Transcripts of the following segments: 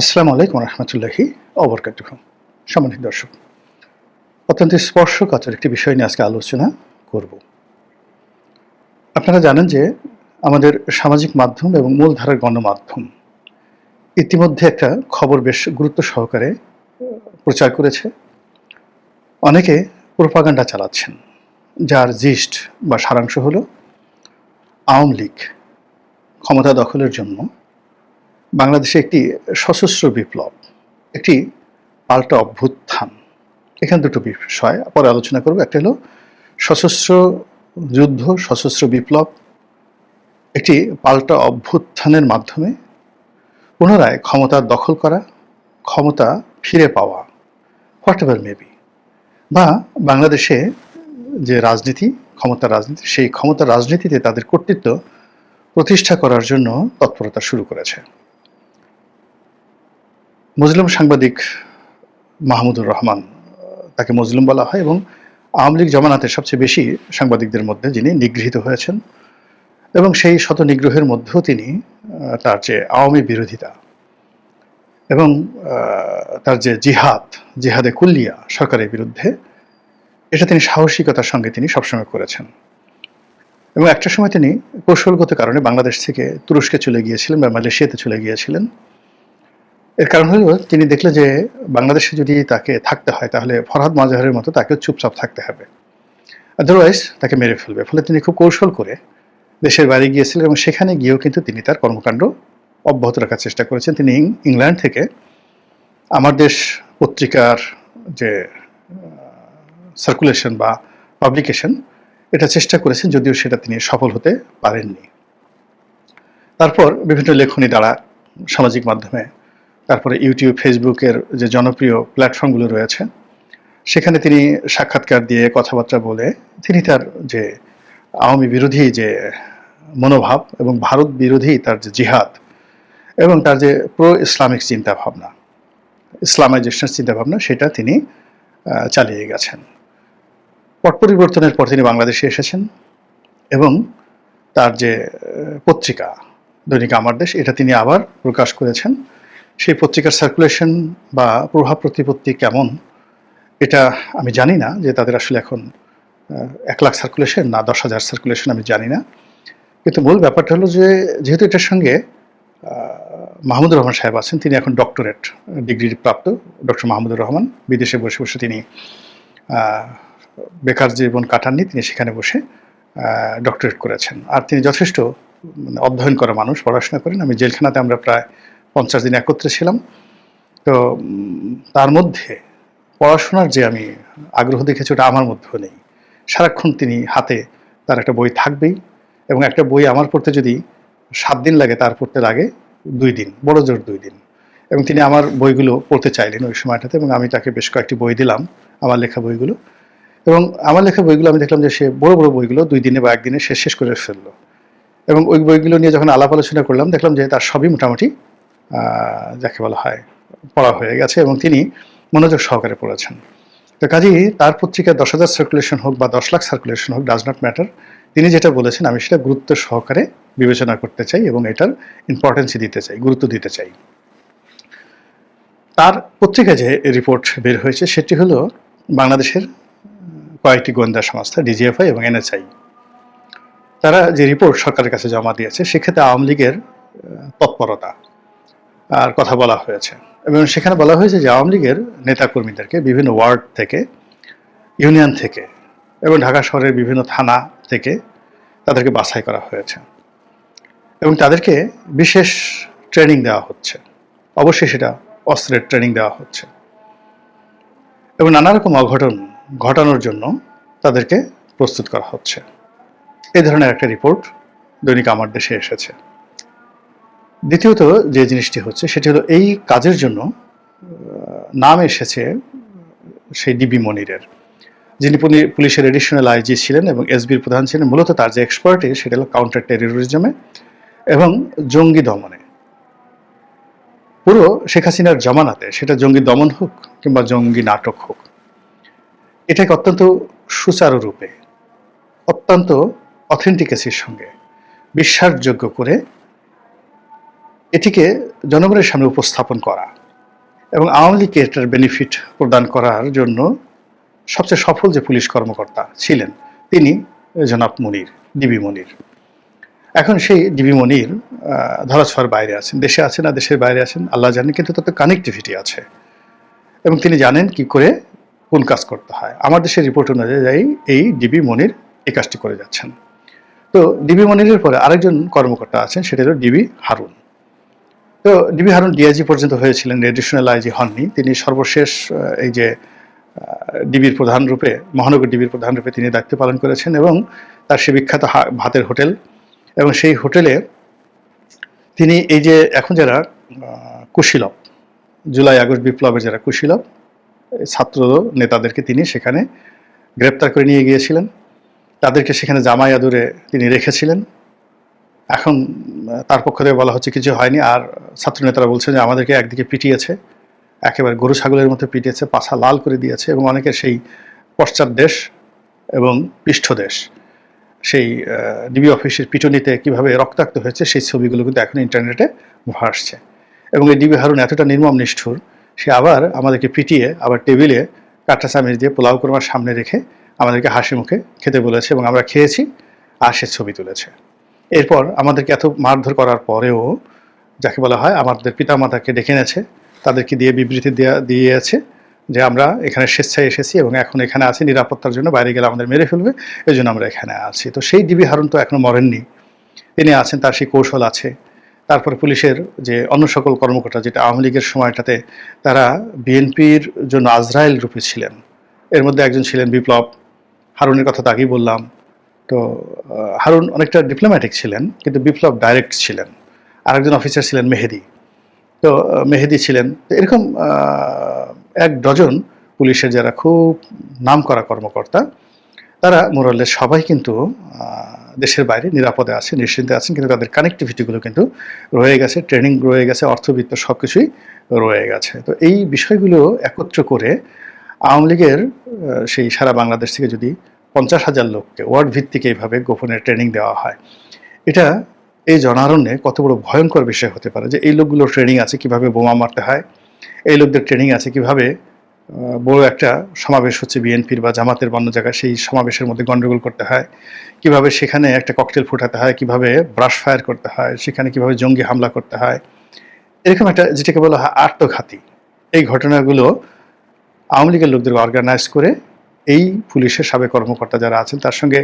আসসালামু আলাইকুম রহমতুল্লাহি অবরকাতুহ। সম্মানিত দর্শক, অত্যন্ত স্পর্শকাতর একটি বিষয় নিয়ে আজকে আলোচনা করব। আপনারা জানেন যে আমাদের সামাজিক মাধ্যম এবং মূলধারার গণমাধ্যম ইতিমধ্যে একটা খবর বেশ গুরুত্ব সহকারে প্রচার করেছে। অনেকে প্রোপাগান্ডা চালাচ্ছেন, যার জিস্ট বা সারাংশ হলো আওয়ামী লীগ ক্ষমতা দখলের জন্য বাংলাদেশে একটি সশস্ত্র বিপ্লব, একটি পাল্টা অভ্যুত্থান। এখানে দুটো বিষয় পরে আলোচনা করব। একটা হলো সশস্ত্র যুদ্ধ, সশস্ত্র বিপ্লব, একটি পাল্টা অভ্যুত্থানের মাধ্যমে পুনরায় ক্ষমতা দখল করা, ক্ষমতা ফিরে পাওয়া, হোয়াট এভার মেবি, বা বাংলাদেশে যে রাজনীতি, ক্ষমতার রাজনীতি, সেই ক্ষমতার রাজনীতিতে তাদের কর্তৃত্ব প্রতিষ্ঠা করার জন্য তৎপরতা শুরু করেছে। মজলুম সাংবাদিক মাহমুদুর রহমান, তাকে মজলুম বলা হয়, এবং আওয়ামী লীগ জমানাতে সবচেয়ে বেশি সাংবাদিকদের মধ্যে যিনি নিগৃহীত হয়েছেন, এবং সেই শত নিগ্রহের মধ্যেও তিনি তার যে আওয়ামী বিরোধিতা এবং তার যে জিহাদে কুল্লিয়া সরকারের বিরুদ্ধে, এটা তিনি সাহসিকতার সঙ্গে তিনি সবসময় করেছেন। এবং একটা সময় তিনি কৌশলগত কারণে বাংলাদেশ থেকে তুরস্কে চলে গিয়েছিলেন বা মালয়েশিয়াতে চলে গিয়েছিলেন। এর কারণ হলো তিনি দেখলেন যে বাংলাদেশে যদি তাকে থাকতে হয় তাহলে ফরহাদ মাজাহের মতো তাকেও চুপচাপ থাকতে হবে, আদারওয়াইজ তাকে মেরে ফেলবে। ফলে তিনি খুব কৌশল করে দেশের বাইরে গিয়েছিলেন, এবং সেখানে গিয়েও কিন্তু তিনি তার কর্মকাণ্ড অব্যাহত রাখার চেষ্টা করেছেন। তিনি ইংল্যান্ড থেকে আমার দেশ পত্রিকার যে সার্কুলেশন বা পাবলিকেশন, এটা চেষ্টা করেছেন, যদিও সেটা তিনি সফল হতে পারেননি। তারপর বিভিন্ন লেখনী দ্বারা, সামাজিক মাধ্যমে, তারপরে ইউটিউব, ফেসবুকের যে জনপ্রিয় প্ল্যাটফর্মগুলো রয়েছে, সেখানে তিনি সাক্ষাৎকার দিয়ে, কথাবার্তা বলে তিনি তার যে আওয়ামী বিরোধী যে মনোভাব এবং ভারত বিরোধী তার যে জিহাদ এবং তার যে প্রো ইসলামিক চিন্তাভাবনা, ইসলামাইজেশনের চিন্তাভাবনা, সেটা তিনি চালিয়ে গেছেন। পট পরিবর্তনের পর তিনি বাংলাদেশে এসেছেন এবং তার যে পত্রিকা দৈনিক আমার দেশ, এটা তিনি আবার প্রকাশ করেছেন। সেই পত্রিকার সার্কুলেশন বা প্রভাব প্রতিপত্তি কেমন, এটা আমি জানি না, যে তাদের আসলে এখন 1 লাখ সার্কুলেশন না 10,000 সার্কুলেশন আমি জানি না। কিন্তু মূল ব্যাপারটা হলো যে যেহেতু এটার সঙ্গে মাহমুদুর রহমান সাহেব আছেন, তিনি এখন ডক্টরেট ডিগ্রি প্রাপ্ত ডক্টর মাহমুদুর রহমান, বিদেশে বসে বসে তিনি বেকার জীবন কাটাননি, তিনি সেখানে বসে ডক্টরেট করেছেন। আর তিনি যথেষ্ট অধ্যয়ন করা মানুষ, পড়াশোনা করেন। আমি জেলখানাতে আমরা প্রায় 50 দিন একত্রে ছিলাম। তো তার মধ্যে পড়াশোনার যে আমি আগ্রহ দেখেছি, ওটা আমার মধ্যেও নেই। সারাক্ষণ তিনি হাতে তার একটা বই থাকবেই, এবং একটা বই আমার পড়তে যদি 7 দিন লাগে, তার পড়তে লাগে 2 দিন, বড় জোর 2 দিন। এবং তিনি আমার বইগুলো পড়তে চাইলেন ওই সময়টাতে, এবং আমি তাকে বেশ কয়েকটি বই দিলাম, আমার লেখা বইগুলো। এবং আমার লেখা বইগুলো আমি দেখলাম যে সে বড় বড় বইগুলো 2 দিনে বা 1 দিনে সে শেষ করে ফেললো। এবং ওই বইগুলো নিয়ে যখন আলাপ আলোচনা করলাম, দেখলাম যে তার সবই মোটামুটি যাকে বলা হয় পড়া হয়ে গেছে, এবং তিনি মনোযোগ সহকারে পড়েছেন। তো কাজেই তার পত্রিকায় 10,000 সার্কুলেশন হোক বা 10 লাখ সার্কুলেশন হোক, ডাজ নট ম্যাটার। তিনি যেটা বলেছেন আমি সেটা গুরুত্ব সহকারে বিবেচনা করতে চাই, এবং এটার ইম্পর্টেন্সই দিতে চাই, গুরুত্ব দিতে চাই। তার পত্রিকায় যে রিপোর্ট বের হয়েছে, সেটি হলো বাংলাদেশের কয়েকটি গোয়েন্দা সংস্থা, ডিজিএফআই এবং এনএসআই, তারা যে রিপোর্ট সরকারের কাছে জমা দিয়েছে, সেক্ষেত্রে আওয়ামী লীগের তৎপরতা আর কথা বলা হয়েছে। এবং সেখানে বলা হয়েছে যে আওয়ামী লীগের নেতাকর্মীদেরকে বিভিন্ন ওয়ার্ড থেকে, ইউনিয়ন থেকে এবং ঢাকা শহরের বিভিন্ন থানা থেকে তাদেরকে বাছাই করা হয়েছে, এবং তাদেরকে বিশেষ ট্রেনিং দেওয়া হচ্ছে। অবশ্যই সেটা অস্ত্রের ট্রেনিং দেওয়া হচ্ছে, এবং নানা রকম অঘটন ঘটানোর জন্য তাদেরকে প্রস্তুত করা হচ্ছে। এই ধরনের একটা রিপোর্ট দৈনিক আমার দেশে এসেছে। দ্বিতীয়ত যে জিনিসটি হচ্ছে, সেটি হলো এই কাজের জন্য নাম এসেছে সেই ডিবি মনিরের, যিনি পুলিশের এডিশনাল আইজি ছিলেন এবং এসবির প্রধান ছিলেন। মূলত তার যে এক্সপার্টিস, সেটা হলো কাউন্টার টেররিজমে এবং জঙ্গি দমনে। পুরো শেখ হাসিনার জমানাতে, সেটা জঙ্গি দমন হোক কিংবা জঙ্গি নাটক হোক, এটাকে অত্যন্ত সুচারুরূপে, অত্যন্ত অথেন্টিকেসির সঙ্গে বিশ্বাসযোগ্য করে এটিকে জনগণের সামনে উপস্থাপন করা এবং আওয়ামী লীগকে এটার বেনিফিট প্রদান করার জন্য সবচেয়ে সফল যে পুলিশ কর্মকর্তা ছিলেন তিনি জনাব মনির, ডিবি মনির। এখন সেই ডিবি মনির ধরাছোঁয়ার বাইরে আছেন, দেশে আছেন না দেশের বাইরে আছেন আল্লাহ জানেন, কিন্তু তাতে কানেক্টিভিটি আছে এবং তিনি জানেন কি করে কোন কাজ করতে হয়। আমার দেশের রিপোর্ট অনুযায়ী এই ডিবি মনির এই কাজটি করে যাচ্ছেন। তো ডিবি মনিরের পরে আরেকজন কর্মকর্তা আছেন, সেটা হলো ডিবি হারুন। তো ডিবি হারুন ডিআইজি পর্যন্ত হয়েছিলেন, এডিশনাল আইজি হননি। তিনি সর্বশেষ এই যে ডিবির প্রধান রূপে, মহানগর ডিবির প্রধান রূপে তিনি দায়িত্ব পালন করেছেন এবং তার সে বিখ্যাত ভাতের হোটেল, এবং সেই হোটেলে তিনি এই যে এখন যারা কুশীলব, জুলাই আগস্ট বিপ্লবের যারা কুশীলব ছাত্র নেতাদেরকে তিনি সেখানে গ্রেপ্তার করে নিয়ে গিয়েছিলেন, তাদেরকে সেখানে জামাই আদরে তিনি রেখেছিলেন। এখন তার পক্ষ থেকে বলা হচ্ছে কিছু হয়নি, আর ছাত্র নেতারা বলছেন যে আমাদেরকে একদিকে পিটিয়েছে, একেবারে গরু ছাগলের মতো পিটিয়েছে, পাছা লাল করে দিয়েছে, এবং অনেকের সেই পশ্চাৎ দেশ এবং পৃষ্ঠদেশ সেই ডিবি অফিসের পিটুনিতে কীভাবে রক্তাক্ত হয়েছে সেই ছবিগুলো কিন্তু এখন ইন্টারনেটে ভাসছে। এবং এই ডিবি হারুন এতটা নির্মম নিষ্ঠুর, সে আবার আমাদেরকে পিটিয়ে আবার টেবিলে কাঁটা চামচ দিয়ে পোলাও কোরমার সামনে রেখে আমাদেরকে হাসি মুখে খেতে বলেছে এবং আমরা খেয়েছি, আর সে ছবি তুলেছে। এরপর আমাদেরকে এত মারধর করার পরেও যাকে বলা হয় আমাদের পিতামাতাকে ডেকে এনেছে, তাদেরকে দিয়ে বিবৃতি দিয়েছে যে আমরা এখানে স্বেচ্ছায় এসেছি এবং এখন এখানে আছি নিরাপত্তার জন্য, বাইরে গেলে আমাদের মেরে ফেলবে, এই জন্য আমরা এখানে আছি। তো সেই ডিবি হারুন তো এখনো মরেননি, তিনি আছেন, তার সেই কৌশল আছে। তারপরে পুলিশের যে অন্য সকল কর্মকর্তা, যেটা আওয়ামী লীগের সময়টাতে তারা বিএনপির জন্য আজরাইল রূপে ছিলেন, এর মধ্যে একজন ছিলেন বিপ্লব। হারুনের কথা তো আগেই বললাম। তো হারুন অনেকটা ডিপ্লোম্যাটিক ছিলেন, কিন্তু বিপ্লব ডাইরেক্ট ছিলেন। আরেকজন অফিসার ছিলেন মেহেদি। তো মেহেদি ছিলেন। তো এরকম এক ডজন পুলিশের যারা খুব নামকরা কর্মকর্তা, তারা মোরালের সবাই কিন্তু দেশের বাইরে নিরাপদে আছে, নিশ্চিন্তে আছেন, কিন্তু তাদের কানেক্টিভিটিগুলো কিন্তু রয়ে গেছে, ট্রেনিং রয়ে গেছে, অর্থবিত্ত সব কিছুই রয়ে গেছে। তো এই বিষয়গুলো একত্র করে আওয়ামী লীগের সেই সারা বাংলাদেশ থেকে যদি 50,000 লোককে ওয়ার্ড ভিত্তিক এইভাবে গোপনে ট্রেনিং দেওয়া হয়, এটা এই জনারণ্যে কত বড় ভয়ঙ্কর বিষয় হতে পারে যে এই লোকগুলোর ট্রেনিং আছে কিভাবে বোমা মারতে হয়, এই লোকদের ট্রেনিং আছে কিভাবে বড় একটা সমাবেশ হচ্ছে বিএনপির বা জামাতের অন্য জায়গায়, সেই সমাবেশের মধ্যে গন্ডগোল করতে হয়, কিভাবে সেখানে একটা ককটেল ফুটাতে হয়, কিভাবে ব্রাশ ফায়ার করতে হয়, সেখানে কিভাবে জঙ্গি হামলা করতে হয়, এরকম একটা যেটাকে বলা হয় আত্মঘাতী এই ঘটনাগুলো আওয়ামী লীগের লোকদের অর্গানাইজ করে এই পুলিশের সাবেক কর্মকর্তা যারা আছেন, তার সঙ্গে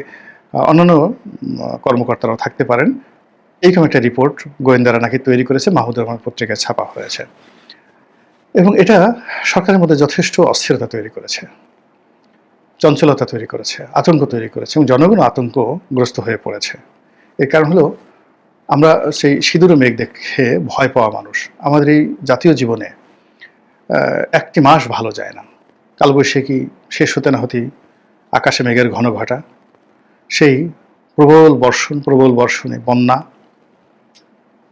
অন্যান্য কর্মকর্তারাও থাকতে পারেন, এইরকম একটা রিপোর্ট গোয়েন্দারা নাকি তৈরি করেছে, মাহমুদুর রহমান পত্রিকায় ছাপা হয়েছে। এবং এটা সরকারের মধ্যে যথেষ্ট অস্থিরতা তৈরি করেছে, চঞ্চলতা তৈরি করেছে, আতঙ্ক তৈরি করেছে, এবং জনগণ আতঙ্কগ্রস্ত হয়ে পড়েছে। এর কারণ হলো আমরা সেই সিঁদুর মেঘ দেখে ভয় পাওয়া মানুষ। আমাদের এই জাতীয় জীবনে একটি মাস ভালো যায় না, কালবৈশাখী শেষ হতে না হতেই আকাশে মেঘের ঘন ঘটা, সেই প্রবল বর্ষণে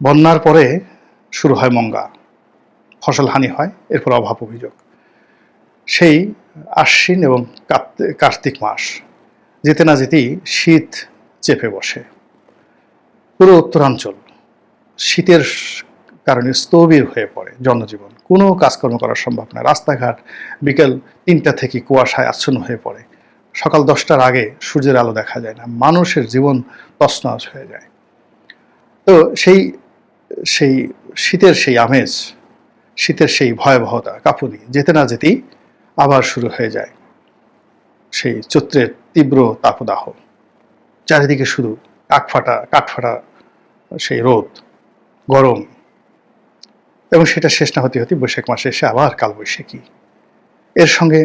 বন্যার পরে শুরু হয় মঙ্গা, ফসল হানি হয়, এরপর অভাব অভিযোগ। সেই আশ্বিন এবং কার্তিক মাস যেতে না যেতেই শীত চেপে বসে, পুরো উত্তরাঞ্চল শীতের কারণে স্থবির হয়ে পড়ে, জনজীবন কোনো কাজকর্ম করা সম্ভব না, রাস্তাঘাট বিকেল 3টা থেকে কুয়াশায় আচ্ছন্ন হয়ে পড়ে, সকাল 10টার আগে সূর্যের আলো দেখা যায় না, মানুষের জীবন তছনছ হয়ে যায়। তো সেই শীতের সেই আমেজ, শীতের সেই ভয়াবহতা, কাঁপুনি যেতে না যেতেই আবার শুরু হয়ে যায় সেই চৈত্রের তীব্র তাপদাহ, চারিদিকে শুধু কাঠফাটা সেই রোদ, গরম, এবং সেটা শেষ না হতে বৈশাখ মাসে এসে আবার কালবৈশাখী, এর সঙ্গে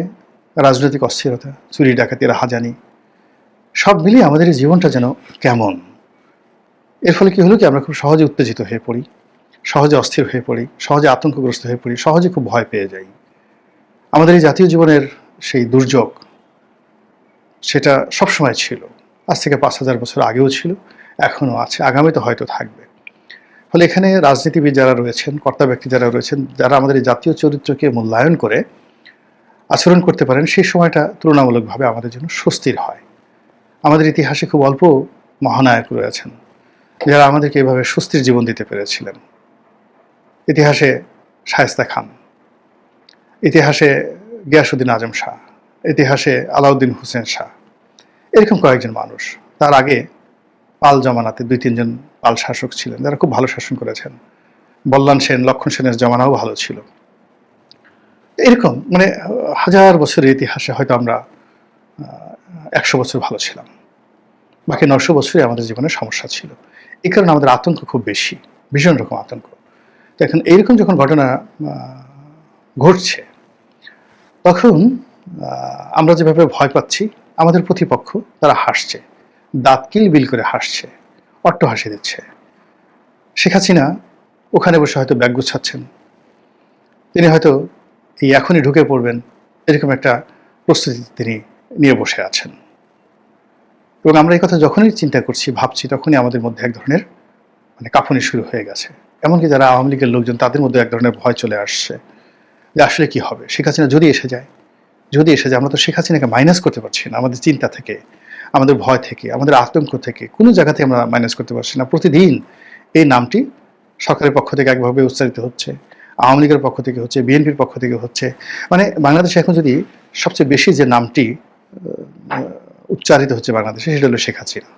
রাজনৈতিক অস্থিরতা, চুরি ডাকাতি, রাহাজানি, সব মিলিয়ে আমাদের এই জীবনটা যেন কেমন। এর ফলে কি হলো কি, আমরা খুব সহজে উত্তেজিত হয়ে পড়ি, সহজে অস্থির হয়ে পড়ি, সহজে আতঙ্কগ্রস্ত হয়ে পড়ি, সহজে খুব ভয় পেয়ে যাই। আমাদের এই জাতীয় জীবনের সেই দুর্যোগ, সেটা সবসময় ছিল, আজ থেকে 5,000 বছর আগেও ছিল, এখনও আছে, আগামীতে হয়তো থাকবে। ফলে এখানে রাজনীতিবিদ যারা রয়েছেন, কর্তা ব্যক্তি যারা রয়েছেন, যারা আমাদের এই জাতীয় চরিত্রকে মূল্যায়ন করে আচরণ করতে পারেন, সেই সময়টা তুলনামূলকভাবে আমাদের জন্য স্বস্তির হয়। আমাদের ইতিহাসে খুব অল্প মহানায়ক রয়েছেন যারা আমাদেরকে এভাবে স্বস্তির জীবন দিতে পেরেছিলেন। ইতিহাসে শায়েস্তা খান, ইতিহাসে গিয়াসউদ্দিন আজম শাহ, ইতিহাসে আলাউদ্দিন হোসেন শাহ, এরকম কয়েকজন মানুষ। তার আগে পাল জমানাতে 2-3 জন পাল শাসক ছিলেন যারা খুব ভালো শাসন করেছেন। বল্লাল সেন, লক্ষণ সেনের জমানাও ভালো ছিল। এরকম মানে হাজার বছরের ইতিহাসে হয়তো আমরা 100 বছর ভালো ছিলাম, বাকি 900 বছরই আমাদের জীবনে সমস্যা ছিল। এই কারণে আমাদের আতঙ্ক খুব বেশি, ভীষণ রকম আতঙ্ক। তো এখন এইরকম যখন ঘটনা ঘটছে, তখন আমরা যেভাবে ভয় পাচ্ছি, আমাদের প্রতিপক্ষ তারা হাসছে, দাঁত কিলবিল করে হাসছে, অট্টহাসি দিচ্ছে। শেখ হাসিনা ওখানে বসে হয়তো ব্যাগ গুছাচ্ছেন, তিনি হয়তো এই এখনই ঢুকে পড়বেন এরকম একটা প্রস্তুতি তিনি নিয়ে বসে আছেন। এবং আমরা এই কথা যখনই চিন্তা করছি, ভাবছি, তখনই আমাদের মধ্যে এক ধরনের মানে কাঁপুনি শুরু হয়ে গেছে। এমনকি যারা আওয়ামী লীগের লোকজন, তাদের মধ্যে এক ধরনের ভয় চলে আসছে যে আসলে কি হবে, শেখ হাসিনা যদি এসে যায়, আমরা তো শেখ হাসিনাকে মাইনাস করতে পারছি না আমাদের চিন্তা থেকে, আমাদের ভয় থেকে, আমাদের আতঙ্ক থেকে, কোনো জায়গাতে আমরা মাইনাস করতে পারছি না। প্রতিদিন এই নামটি সরকারের পক্ষ থেকে একভাবে উচ্চারিত হচ্ছে, আওয়ামী লীগের পক্ষ থেকে হচ্ছে, বিএনপির পক্ষ থেকে হচ্ছে। মানে বাংলাদেশে এখন যদি সবচেয়ে বেশি যে নামটি উচ্চারিত হচ্ছে বাংলাদেশে, সেটা হলো শেখ হাসিনা।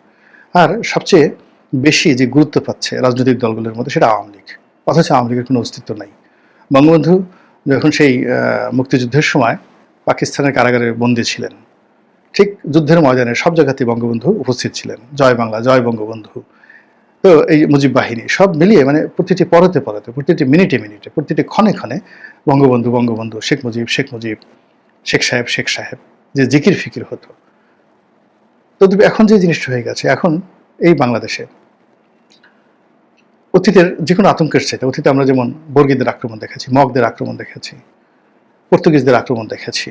আর সবচেয়ে বেশি যে গুরুত্ব পাচ্ছে রাজনৈতিক দলগুলোর মধ্যে, সেটা আওয়ামী লীগ। অথচ আওয়ামী লীগের কোনো অস্তিত্ব নাই। বঙ্গবন্ধু যখন সেই মুক্তিযুদ্ধের সময় পাকিস্তানের কারাগারে বন্দী ছিলেন, ঠিক যুদ্ধের ময়দানে সব জায়গাতেই বঙ্গবন্ধু উপস্থিত ছিলেন। জয় বাংলা, জয় বঙ্গবন্ধু। তো এই মুজিব বাহিনী সব মিলিয়ে মানে প্রতিটি পরতে, প্রতিটি মিনিটে, প্রতিটি ক্ষণে ক্ষণে বঙ্গবন্ধু, বঙ্গবন্ধু, শেখ মুজিব, শেখ মুজিব, শেখ সাহেব, শেখ সাহেব, যে জিকির ফিকির হতো। তো এখন যে জিনিসটা হয়ে গেছে, এখন এই বাংলাদেশে অতীতের যে কোনো আতঙ্কের চাইতে, অতীতে আমরা যেমন বর্গীদের আক্রমণ দেখেছি, মগদের আক্রমণ দেখেছি, পর্তুগিজদের আক্রমণ দেখেছি,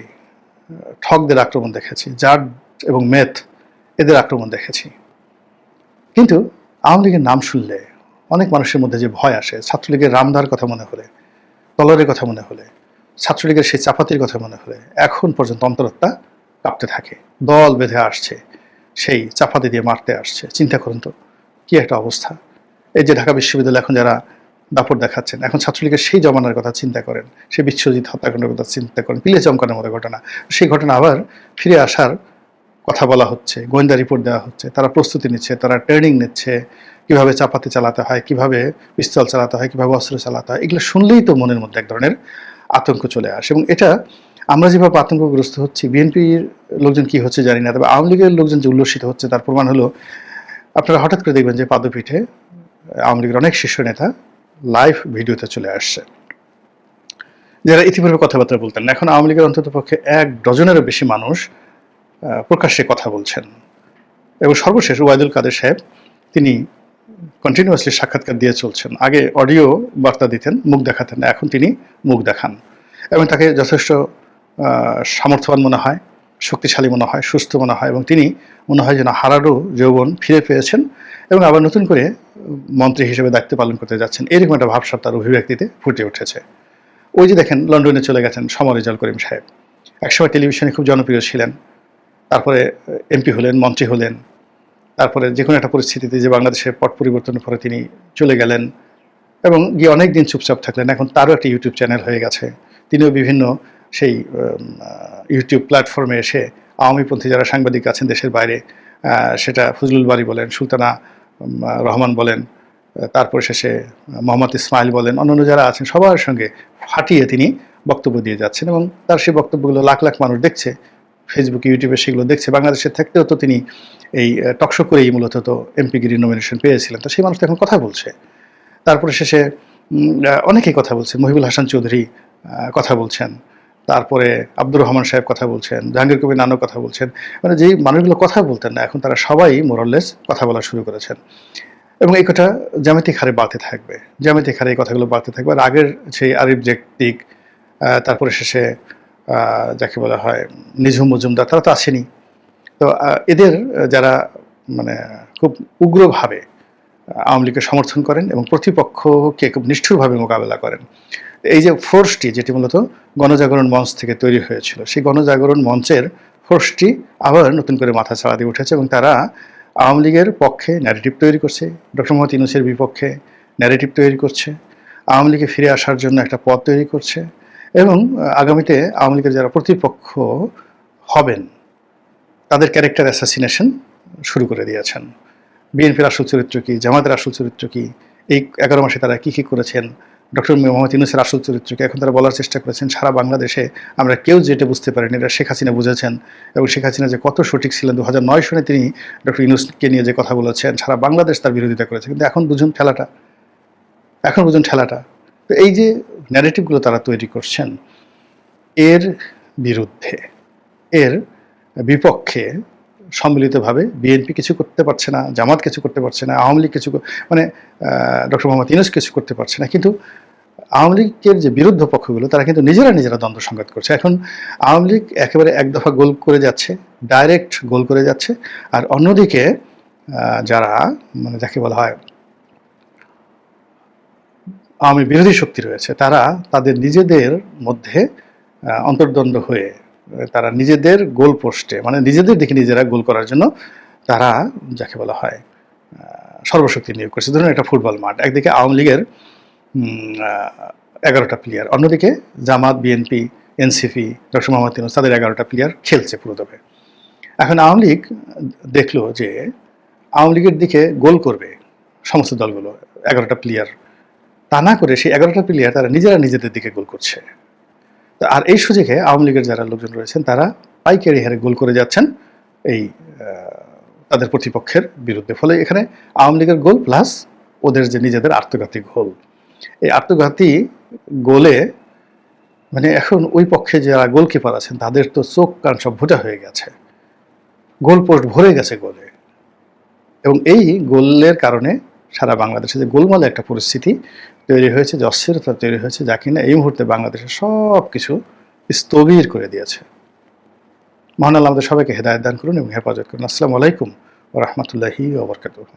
ঠকদের আক্রমণ দেখেছি, জাট এবং মেথ এদের আক্রমণ দেখেছি। কিন্তু আওয়ামী লীগের নাম শুনলে অনেক মানুষের মধ্যে যে ভয় আসে, ছাত্রলীগের রামদার কথা মনে হলে, তলরের কথা মনে হলে, ছাত্রলীগের সেই চাপাতির কথা মনে হলে এখন পর্যন্ত অন্তরাত্মা কাঁপতে থাকে। দল বেঁধে আসছে, সেই চাপাতি দিয়ে মারতে আসছে। চিন্তা করুন তো কি একটা অবস্থা। এই যে ঢাকা বিশ্ববিদ্যালয়ে এখন যারা দাপট দেখাচ্ছেন, এখন ছাত্রলীগের সেই জমানার কথা চিন্তা করেন, সেই বিশ্বজিৎ হত্যাকাণ্ডের কথা চিন্তা করেন, পিলে চমকানোর মতো ঘটনা। সেই ঘটনা আবার ফিরে আসার কথা বলা হচ্ছে, গোয়েন্দা রিপোর্ট দেওয়া হচ্ছে, তারা প্রস্তুতি নিচ্ছে, তারা ট্রেনিং নিচ্ছে, কিভাবে চাপাতি চালাতে হয়, কিভাবে পিস্তল চালাতে হয়, কিভাবে অস্ত্র চালাতে হয়। এগুলো শুনলেই তো মনের মধ্যে এক ধরনের আতঙ্ক চলে আসে। এবং এটা আমরা যেভাবে আতঙ্কগ্রস্ত হচ্ছি, বিএনপির লোকজন কি হচ্ছে জানি না, তবে আওয়ামী লীগের লোকজন যে উল্লসিত হচ্ছে তার প্রমাণ হলো, আপনারা হঠাৎ করে দেখবেন যে পাদপীঠে আওয়ামী লীগের অনেক শীর্ষ নেতা লাইভ ভিডিওতে চলে আসছে, যারা ইতিপূর্বে কথাবার্তা বলতেন না। এখন আওয়ামী লীগের অন্তত পক্ষে 1 ডজনেরও বেশি মানুষ প্রকাশ্যে কথা বলছেন। এবং সর্বশেষ ওবায়দুল কাদের সাহেব, তিনি কন্টিনিউয়াসলি সাক্ষাৎকার দিয়ে চলছেন। আগে অডিও বার্তা দিতেন, মুখ দেখাতেন না, এখন তিনি মুখ দেখান এবং তাকে যথেষ্ট সামর্থ্যবান মনে হয়, শক্তিশালী মনে হয়, সুস্থ মনে হয়, এবং তিনি মনে হয় যেন হারানো যৌবন ফিরে পেয়েছেন এবং আবার নতুন করে মন্ত্রী হিসেবে দায়িত্ব পালন করতে যাচ্ছেন। এরকম একটা ভাবসাব তার অভিব্যক্তিতে ফুটে উঠেছে। ওই যে দেখেন লন্ডনে চলে গেছেন সমর রেজাউল করিম সাহেব, একসময় টেলিভিশনে খুব জনপ্রিয় ছিলেন, তারপরে এমপি হলেন, মন্ত্রী হলেন, তারপরে যে কোনো একটা পরিস্থিতিতে যে বাংলাদেশের পট পরিবর্তনের পরে তিনি চলে গেলেন এবং গিয়ে অনেক দিন চুপচাপ থাকলেন। এখন তারও একটা ইউটিউব চ্যানেল হয়ে গেছে। তিনিও বিভিন্ন সেই ইউটিউব প্ল্যাটফর্মে এসে আওয়ামীপন্থী যারা সাংবাদিক আছেন দেশের বাইরে, সেটা ফজলুল বারী বলেন, সুলতানা রহমান বলেন, তারপর শেষে মোহাম্মদ ইসমাইল বলেন, অন্যান্য যারা আছেন সবার সঙ্গে ফাটিয়ে তিনি বক্তব্য দিয়ে যাচ্ছেন এবং তার সেই বক্তব্যগুলো লাখ লাখ মানুষ দেখছে, ফেসবুকে, ইউটিউবে সেগুলো দেখছে। বাংলাদেশে থাকতেও তো তিনি এই টকশো করেই মূলত তো এমপিগিরি নমিনেশন পেয়েছিলেন। তো সেই মানুষ তো এখন কথা বলছে। তারপরে শেষে অনেকেই কথা বলছেন, মহিবুল হাসান চৌধুরী কথা বলছেন, তারপরে আব্দুর রহমান সাহেব কথা বলছেন, জাহাঙ্গীর কবির নানক কথা বলছেন। মানে যেই মানুষগুলো কথা বলতেন না, এখন তারা সবাই মোরাললেস কথা বলা শুরু করেছেন এবং এই কথা জ্যামিতিক হারে বাড়তে থাকবে, জ্যামিতিক হারে এই কথাগুলো বাড়তে থাকবে। আর আগের সেই আরিফ জেকটিক, তারপরে শেষে যাকে বলা হয় নিঝুম মজুমদার, তারা তো আসেনি। তো এদের যারা মানে খুব উগ্রভাবে আওয়ামী লীগকে সমর্থন করেন এবং প্রতিপক্ষকে খুব নিষ্ঠুরভাবে মোকাবেলা করেন, এই যে ফোর্সটি যেটি মূলত গণজাগরণ মঞ্চ থেকে তৈরি হয়েছিল, সেই গণজাগরণ মঞ্চের ফোর্সটি আবার নতুন করে মাথা ছাড়া দিয়ে উঠেছে এবং তারা আওয়ামী লীগের পক্ষে ন্যারেটিভ তৈরি করছে, ডক্টর মোহাম্মদ ইউনূসের বিপক্ষে ন্যারেটিভ তৈরি করছে, আওয়ামী লীগে ফিরে আসার জন্য একটা পথ তৈরি করছে এবং আগামীতে আওয়ামী লীগের যারা প্রতিপক্ষ হবেন তাদের ক্যারেক্টার অ্যাসাসিনেশন শুরু করে দিয়েছেন। বিএনপির আসল চরিত্র কী, জামাতের আসল চরিত্র কী, এই 11 মাসে তারা কী কী করেছেন, ডক্টর মোহাম্মদ ইউনূসের আসল চরিত্র কী, এখন তারা বলার চেষ্টা করেছেন সারা বাংলাদেশে আমরা কেউ যেটা বুঝতে পারিনি এটা শেখ হাসিনা বুঝেছেন। এবং শেখ হাসিনা যে কত সঠিক ছিলেন, 2009 সনে তিনি ডক্টর ইউনূসকে নিয়ে যে কথা বলেছেন সারা বাংলাদেশ তার বিরোধিতা করেছে, কিন্তু এখন বুঝুন ঠেলাটা, এখন বুঝুন ঠেলাটা। তো এই যে ন্যারেটিভগুলো তারা তৈরি করছেন এর বিরুদ্ধে, এর বিপক্ষে সম্মিলিতভাবে বিএনপি কিছু করতে পারছে না, জামাত কিছু করতে পারছে না, আওয়ামী লীগ কিছু মানে ডক্টর মোহাম্মদ ইউনূস কিছু করতে পারছে না, কিন্তু আওয়ামী লীগের যে বিরুদ্ধ পক্ষগুলো তারা কিন্তু নিজেরা দ্বন্দ্ব সংঘাত করছে। এখন আওয়ামী লীগ একেবারে এক দফা গোল করে যাচ্ছে, ডাইরেক্ট গোল করে যাচ্ছে, আর অন্যদিকে যারা মানে যাকে বলা হয় আওয়ামী বিরোধী শক্তি রয়েছে তারা তাদের নিজেদের মধ্যে অন্তর্দ্বন্দ্ব হয়ে তারা নিজেদের গোল পোস্টে মানে নিজেদের দিকে নিজেরা গোল করার জন্য তারা যাকে বলা হয় সর্বশক্তি নিয়োগ করছে। ধরুন একটা ফুটবল মাঠ, একদিকে আওয়ামী লীগের 11টা প্লেয়ার, অন্যদিকে Jamaat, BNP, NCP, doctor Mohammad Yunus তাদের 11টা প্লেয়ার খেলছে পুরোদমে। এখন আওয়ামী লীগ দেখলো যে আওয়ামী লীগের দিকে গোল করবে সমস্ত দলগুলো 11টা প্লেয়ার, তা না করে সেই 11টা প্লেয়ার তারা নিজেদের দিকে গোল করছে। আর এই সুযোগে আওয়ামী লীগের যারা লোকজন রয়েছেন তারা পাইকারি হারে গোল করে যাচ্ছেন এই তাদের প্রতিপক্ষের বিরুদ্ধে। ফলে এখানে আওয়ামী লীগের গোল প্লাস ওদের যে নিজেদের আত্মঘাতী গোল, এই আত্মঘাতী গোলে মানে এখন ওই পক্ষে যারা গোলকিপার আছেন তাদের তো চোখ কান সব ভোটা হয়ে গেছে, গোল পোস্ট ভরে গেছে গোলে। এবং এই গোলের কারণে সারা বাংলাদেশে যে গোলমালে একটা পরিস্থিতি তৈরি হয়েছে, যে অস্থিরতা তৈরি হয়েছে, যা কিনা এই মুহূর্তে বাংলাদেশের সব কিছু স্থবির করে দিয়েছে। মহান আল্লাহ আমাদের সবাইকে হেদায়েত দান করুন এবং হেফাজত করুন। আসসালামু আলাইকুম ওয়া রাহমাতুল্লাহি ওয়া বারাকাতুহু।